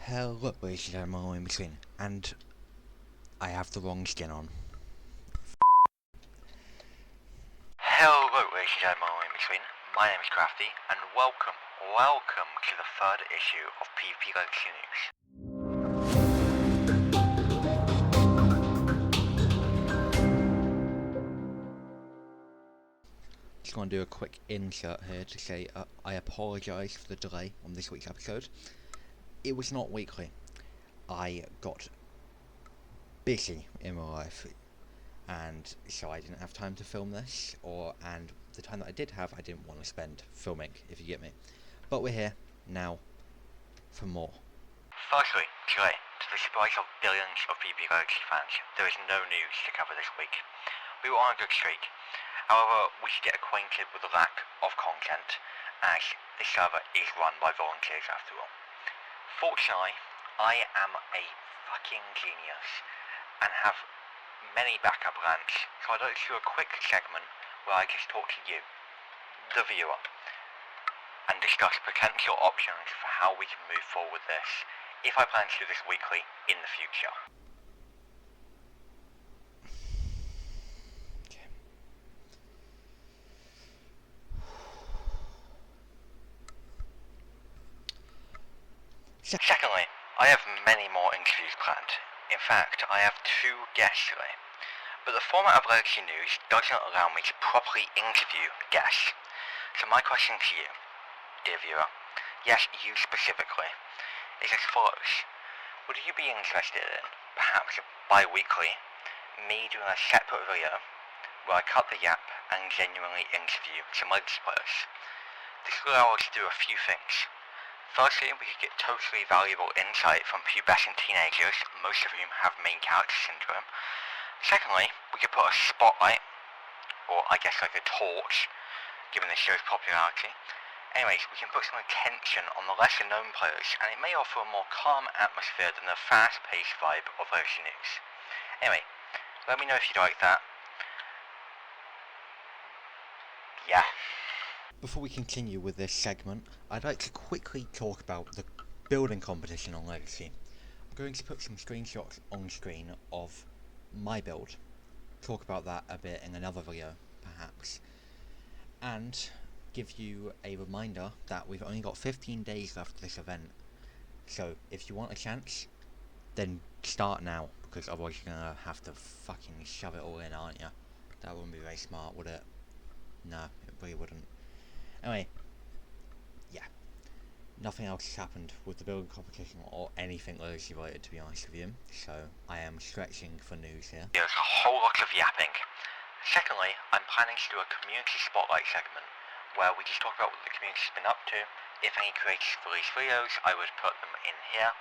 Hello, ladies and gentlemen, in between, and I have the wrong skin on. Hello, ladies and gentlemen in between. My name is Crafty, and welcome to the third issue of pvplegacy News. Just want to do a quick insert here to say I apologise for the delay on this week's episode. It was not weekly. I got busy in my life, and so I didn't have time to film this, and the time that I did have, I didn't want to spend filming, if you get me. But we're here now for more. Firstly, today, to the surprise of billions of pvplegacy fans, there is no news to cover this week. We were on a good streak. However, we should get acquainted with the lack of content, as the server is run by volunteers after all. Fortunately, I am a fucking genius, and have many backup plans, so I'd like to do a quick segment where I just talk to you, the viewer, and discuss potential options for how we can move forward with this, if I plan to do this weekly in the future. Secondly, I have many more interviews planned. In fact, I have 2 guests today. But the format of Legacy News doesn't allow me to properly interview guests. So my question to you, dear viewer, yes, you specifically, is as follows. Would you be interested in, perhaps bi-weekly, me doing a separate video where I cut the yap and genuinely interview some Legacy players? This will allow us to do a few things. Firstly, we could get totally valuable insight from pubescent teenagers, most of whom have main character syndrome. Secondly, we could put a spotlight, or I guess like a torch, given the show's popularity. Anyways, we can put some attention on the lesser known players, and it may offer a more calm atmosphere than the fast-paced vibe of Legacy News. Anyway, let me know if you'd like that. Yeah. Before we continue with this segment, I'd like to quickly talk about the building competition on Legacy. I'm going to put some screenshots on screen of my build, talk about that a bit in another video perhaps, and give you a reminder that we've only got 15 days left of this event. So if you want a chance, then start now, because otherwise you're going to have to fucking shove it all in, aren't you? That wouldn't be very smart, would it? No, it really wouldn't. Anyway, yeah, nothing else has happened with the building competition or anything Legacy related, to be honest with you, so I am stretching for news here. There's a whole lot of yapping. Secondly, I'm planning to do a community spotlight segment where we just talk about what the community's been up to. If any creators release videos, I would put them in here,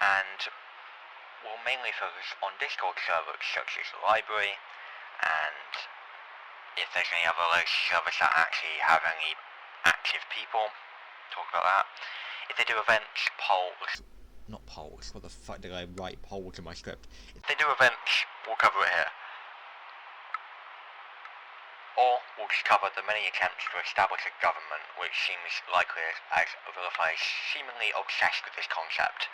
and we'll mainly focus on Discord servers such as the library, and if there's any other Legacy servers that actually have any active people, talk about that. If they do events, polls. Not polls, what the fuck did I write polls in my script? If they do events, we'll cover it here. Or we'll just cover the many attempts to establish a government, which seems likely as Aurilify is seemingly obsessed with this concept.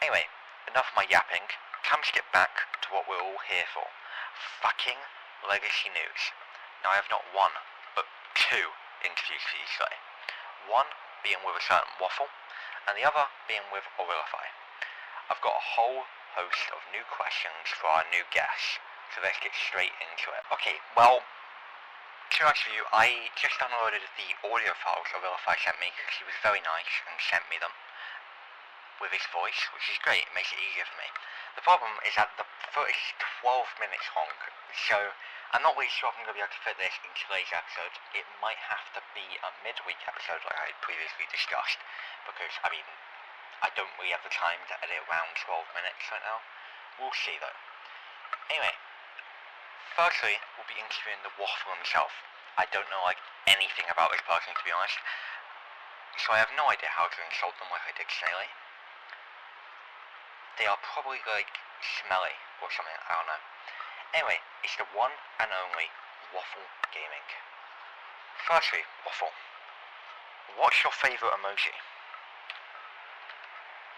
Anyway, enough of my yapping. Time to get back to what we're all here for. Fucking Legacy News. Now I have not one, but 2 interviews for you today. One being with a certain waffle, and the other being with Aurilify. I've got a whole host of new questions for our new guests, so let's get straight into it. Okay, well, to be honest with you, I just downloaded the audio files Aurilify sent me, because he was very nice and sent me them with his voice, which is great, it makes it easier for me. The problem is that the footage is 12 minutes long, so I'm not really sure if I'm going to be able to fit this in today's episode. It might have to be a midweek episode like I had previously discussed, because, I mean, I don't really have the time to edit around 12 minutes right now. We'll see though. Anyway, firstly, we'll be interviewing the waffle himself. I don't know anything about this person, to be honest, so I have no idea how to insult them like I did Snaily. They are probably smelly or something, I don't know. Anyway, it's the one and only Waffle Gaming. Firstly, Waffle, what's your favourite emoji?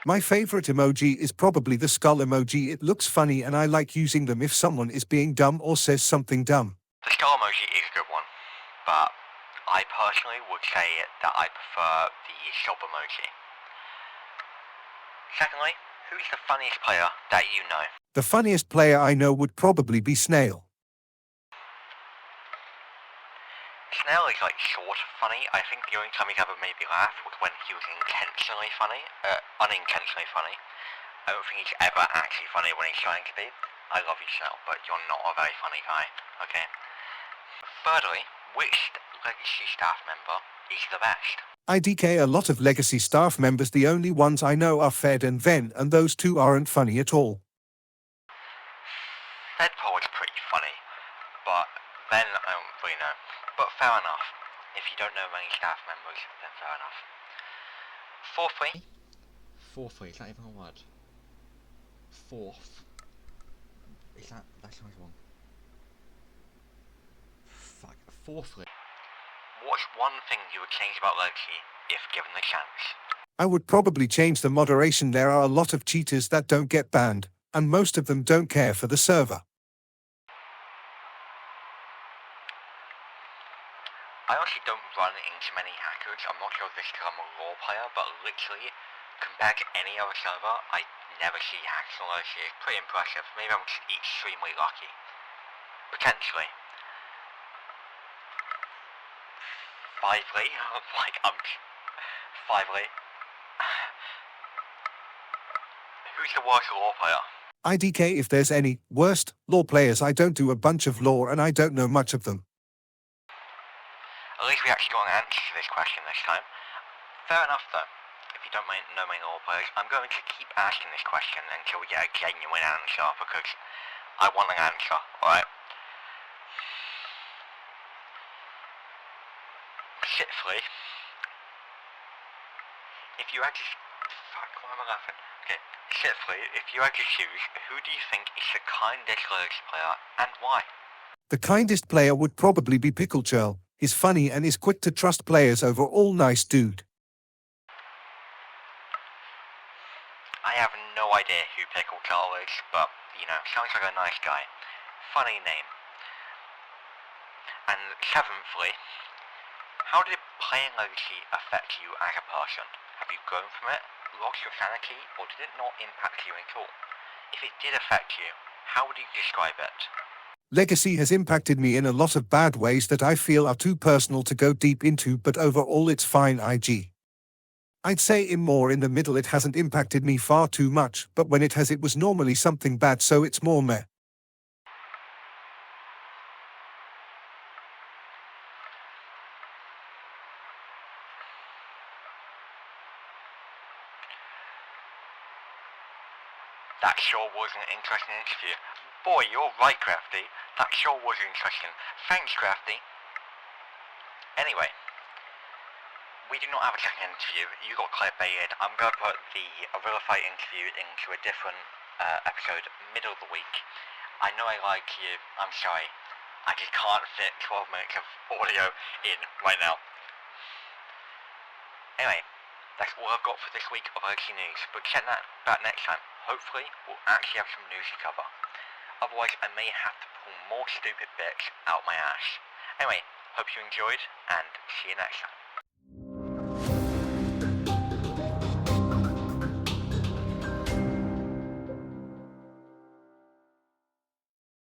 My favorite emoji is probably the skull emoji. It looks funny and I like using them if someone is being dumb or says something dumb. The skull emoji is a good one, but I personally would say that I prefer the sob emoji. Secondly, who's the funniest player that you know? The funniest player I know would probably be Snail. Snail is like sort of funny. I think the only time he's ever made me laugh was when he was unintentionally funny. I don't think he's ever actually funny when he's trying to be. I love you, Snail, but you're not a very funny guy, okay? Thirdly, which legacy staff member is the best? IDK, a lot of legacy staff members, the only ones I know are Fed and Ven, and those two aren't funny at all. Fedpol is pretty funny, but then I don't really know. But fair enough. If you don't know many staff members, then fair enough. Fourthly, Fourthly, is that even a word? Fourth. That sounds wrong. Fuck. Fourthly. what's one thing you would change about Legacy if given the chance? I would probably change the moderation. There are a lot of cheaters that don't get banned, and most of them don't care for the server. I actually don't run into many hackers. I'm not sure if this is because I'm a raw player, but literally, compared to any other server, I never see hackers on Legacy. It's pretty impressive. Maybe I'm just extremely lucky. Potentially. Fively? Fively. Who's the worst law player? IDK, if there's any worst law players, I don't do a bunch of law and I don't know much of them. At least we actually got an answer to this question this time. Fair enough though. If you don't know many law players, I'm going to keep asking this question until we get a genuine answer, because I want an answer, alright? Sixthly, if you had to... Fuck, why am I laughing? Okay, sixthly, if you had to choose, who do you think is the kindest Legacy player, and why? The kindest player would probably be Pickle Churl. He's funny and is quick to trust players over. All nice dude. I have no idea who Pickle Charl is, but, you know, sounds like a nice guy. Funny name. And seventhly, how did playing Legacy affect you as a person? Have you grown from it, lost your sanity, or did it not impact you at all? If it did affect you, how would you describe it? Legacy has impacted me in a lot of bad ways that I feel are too personal to go deep into, but overall it's fine. I'd say more in the middle. It hasn't impacted me far too much, but when it has, it was normally something bad, so it's more meh. That sure was an interesting interview. Boy, you're right, Crafty. That sure was interesting. Thanks, Crafty. Anyway, we do not have a second interview. You got clickbaited. I'm going to put the Aurilify interview into a different episode, middle of the week. I know I like you. I'm sorry. I just can't fit 12 minutes of audio in right now. Anyway, that's all I've got for this week of Legacy news, but check that back next time. Hopefully, we'll actually have some news to cover. Otherwise, I may have to pull more stupid bits out my ass. Anyway, hope you enjoyed, and see you next time.